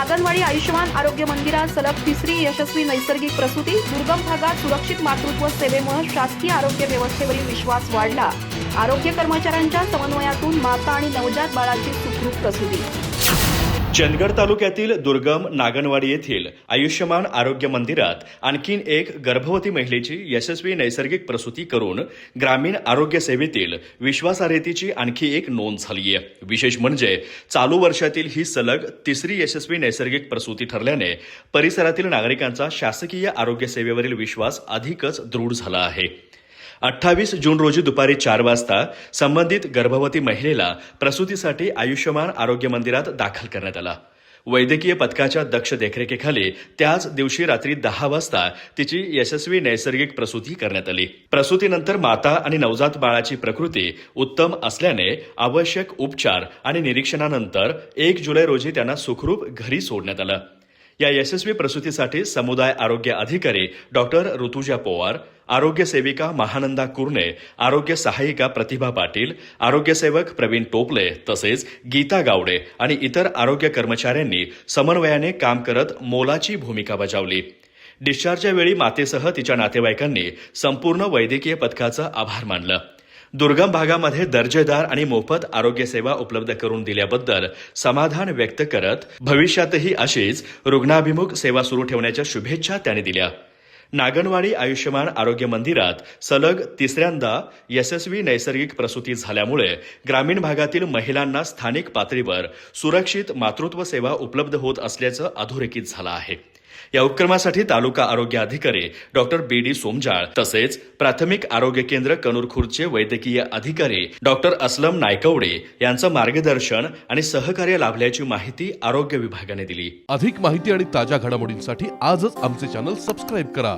नागनवाडी आयुष्यमान आरोग्य मंदिरात सलग तिसरी यशस्वी नैसर्गिक प्रसूती। दुर्गम भागात सुरक्षित मातृत्व सेवेमुळे शासकीय आरोग्य व्यवस्थेवरील विश्वास वाढला। आरोग्य कर्मचाऱ्यांच्या समन्वयातून माता आणि नवजात बाळाची सुखरूप प्रसूती। चंदगड तालुक्यातील दुर्गम नागनवाडी येथील आयुष्यमान आरोग्य मंदिरात आणखीन एक गर्भवती महिलेची यशस्वी नैसर्गिक प्रसूती करून ग्रामीण आरोग्य सेवेतील विश्वासार्हतेची आणखी एक नोंद झाली आहे। विशेष म्हणजे चालू वर्षातील ही सलग तिसरी यशस्वी नैसर्गिक प्रसूती ठरल्याने परिसरातील नागरिकांचा शासकीय आरोग्य सेवेवरील विश्वास अधिकच दृढ झाला आहे। 28 जून रोजी दुपारी 4 वाजता संबंधित गर्भवती महिलेला प्रसूतीसाठी आयुष्यमान आरोग्य मंदिरात दाखल करण्यात आला। वैद्यकीय पथकाच्या दक्ष देखरेखीखाली त्याच दिवशी रात्री 10 वाजता तिची यशस्वी नैसर्गिक प्रसूती करण्यात आली। प्रसूतीनंतर माता आणि नवजात बाळाची प्रकृती उत्तम असल्याने आवश्यक उपचार आणि निरीक्षणानंतर 1 जुलै रोजी त्यांना सुखरूप घरी सोडण्यात आलं। या यशस्वी प्रसूतीसाठी समुदाय आरोग्य अधिकारी डॉक्टर ऋतुजा पवार, आरोग्य सेविका महानंदा कुर्णे, आरोग्य सहायिका प्रतिभा पाटील, आरोग्य सेवक प्रवीण टोपले तसेच गीता गावडे आणि इतर आरोग्य कर्मचाऱ्यांनी समन्वयाने काम करत मोलाची भूमिका बजावली। डिस्चार्जच्या वेळी मातेसह तिच्या नातेवाईकांनी संपूर्ण वैद्यकीय पथकाचं आभार मानलं। दुर्गम भागामध्ये दर्जेदार आणि मोफत आरोग्य सेवा उपलब्ध करून दिल्याबद्दल समाधान व्यक्त करत भविष्यातही अशीच रुग्णाभिमुख सेवा सुरू ठेवण्याच्या शुभेच्छा त्यांनी दिल्या। नागनवाडी आयुष्यमान आरोग्य मंदिरात सलग तिसऱ्यांदा यशस्वी नैसर्गिक प्रसूती झाल्यामुळे ग्रामीण भागातील महिलांना स्थानिक पातळीवर सुरक्षित मातृत्व सेवा उपलब्ध होत असल्याचं अधोरेखित झालं आहे। या उपक्रमासाठी तालुका आरोग्य अधिकारी डॉक्टर BD सोमजाळ तसेच प्राथमिक आरोग्य केंद्र कनूरखुर्दचे वैद्यकीय अधिकारी डॉक्टर असलम नायकवडे यांचं मार्गदर्शन आणि सहकार्य लाभल्याची माहिती आरोग्य विभागाने दिली। अधिक माहिती आणि ताज्या घडामोडींसाठी आजच आमचे चॅनल सबस्क्राईब करा।